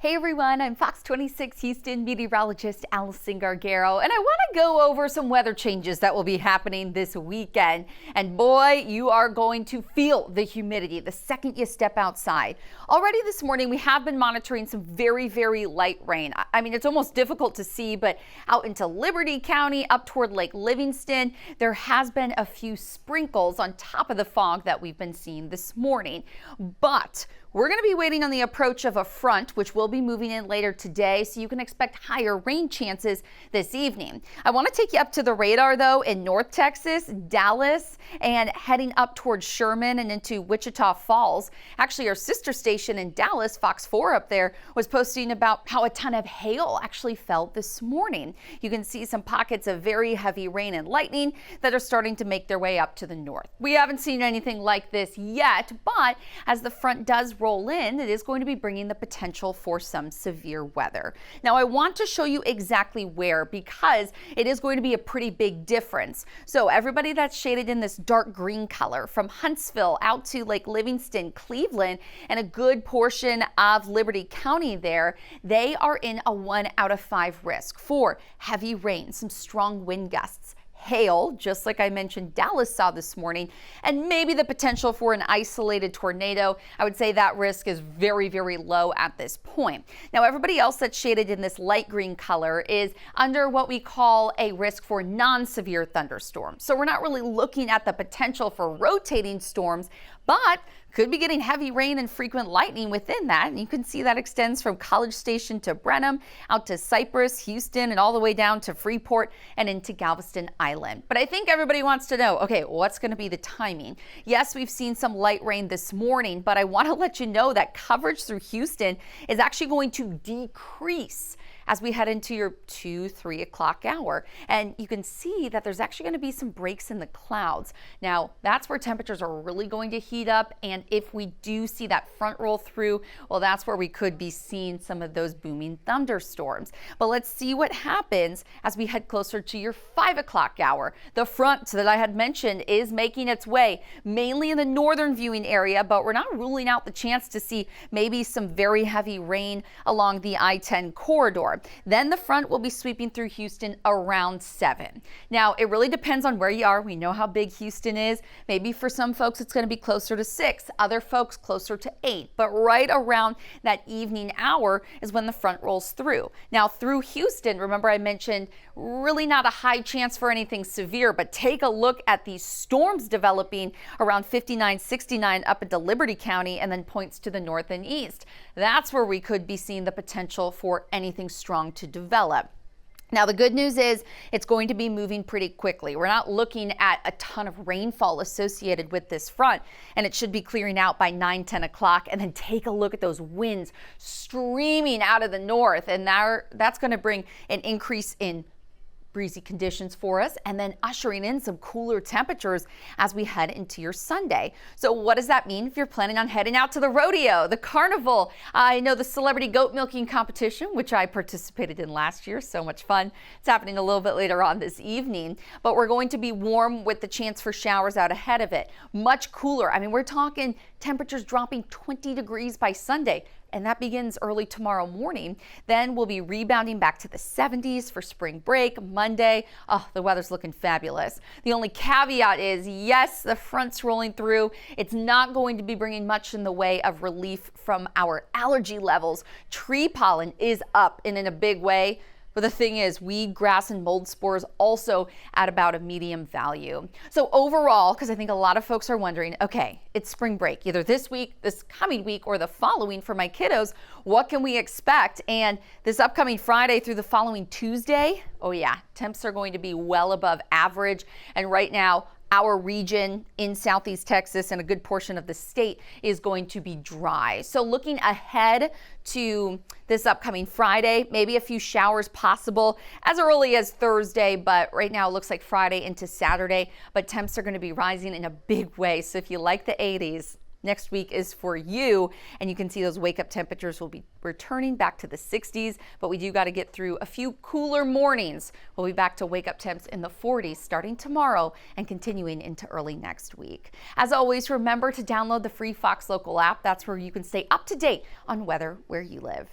Hey everyone, I'm Fox 26 Houston meteorologist Allison Gargaro, and I want to go over some weather changes that will be happening this weekend. And boy, you are going to feel the humidity the second you step outside. Already this morning, we have been monitoring some very light rain. I mean, it's almost difficult to see, but out into Liberty County, up toward Lake Livingston, there has been a few sprinkles on top of the fog that we've been seeing this morning. But we're going to be waiting on the approach of a front, which will be moving in later today, so you can expect higher rain chances this evening. I want to take you up to the radar, though, in North Texas, Dallas, and heading up towards Sherman and into Wichita Falls. Actually, our sister station in Dallas, Fox 4 up there, was posting about how a ton of hail actually fell this morning. You can see some pockets of very heavy rain and lightning that are starting to make their way up to the north. We haven't seen anything like this yet, but as the front does roll in, it is going to be bringing the potential for some severe weather. Now, I want to show you exactly where, because it is going to be a pretty big difference. So everybody that's shaded in this dark green color, from Huntsville out to Lake Livingston, Cleveland, and a good portion of Liberty County there, they are in a 1 out of 5 risk for heavy rain, some strong wind gusts, hail, just like I mentioned Dallas saw this morning, and maybe the potential for an isolated tornado. I would say that risk is very low at this point. Now, everybody else that's shaded in this light green color is under what we call a risk for non-severe thunderstorms. So we're not really looking at the potential for rotating storms, but could be getting heavy rain and frequent lightning within that. And you can see that extends from College Station to Brenham, out to Cypress, Houston, and all the way down to Freeport and into Galveston Island. But I think everybody wants to know, okay, what's going to be the timing? Yes, we've seen some light rain this morning, but I want to let you know that coverage through Houston is actually going to decrease as we head into your 2-3 o'clock hour. And you can see that there's actually going to be some breaks in the clouds. Now, that's where temperatures are really going to heat up. And if we do see that front roll through, well, that's where we could be seeing some of those booming thunderstorms. But let's see what happens as we head closer to your 5 o'clock hour. The front that I had mentioned is making its way mainly in the northern viewing area, but we're not ruling out the chance to see maybe some very heavy rain along the I-10 corridor. Then the front will be sweeping through Houston around 7. Now, it really depends on where you are. We know how big Houston is. Maybe for some folks, it's going to be closer to 6, other folks closer to 8. But right around that evening hour is when the front rolls through. Now, through Houston, remember I mentioned really not a high chance for anything severe, but take a look at these storms developing around 59, 69 up into Liberty County, and then points to the north and east. That's where we could be seeing the potential for anything strong to develop. Now, the good news is it's going to be moving pretty quickly. We're not looking at a ton of rainfall associated with this front, and it should be clearing out by 9-10 o'clock. And then take a look at those winds streaming out of the north, and that's going to bring an increase in breezy conditions for us, and then ushering in some cooler temperatures as we head into your Sunday. So what does that mean if you're planning on heading out to the rodeo, the carnival? I know the celebrity goat milking competition, which I participated in last year. So much fun. It's happening a little bit later on this evening, but we're going to be warm with the chance for showers out ahead of it. Much cooler. I mean, we're talking temperatures dropping 20 degrees by Sunday, and that begins early tomorrow morning. Then we'll be rebounding back to the 70s for spring break Monday. Oh, the weather's looking fabulous. The only caveat is, yes, the front's rolling through. It's not going to be bringing much in the way of relief from our allergy levels. Tree pollen is up and in a big way. But the thing is, weed, grass, and mold spores also at about a medium value. So overall, because I think a lot of folks are wondering, okay, it's spring break, either this week, this coming week, or the following for my kiddos. What can we expect? And this upcoming Friday through the following Tuesday, oh yeah, temps are going to be well above average. And right now, our region in Southeast Texas and a good portion of the state is going to be dry. So looking ahead to this upcoming Friday, maybe a few showers possible as early as Thursday, but right now it looks like Friday into Saturday, but temps are going to be rising in a big way. So if you like the 80s, next week is for you, and you can see those wake up temperatures will be returning back to the 60s, but we do got to get through a few cooler mornings. We'll be back to wake up temps in the 40s starting tomorrow and continuing into early next week. As always, remember to download the free Fox Local app. That's where you can stay up to date on weather where you live.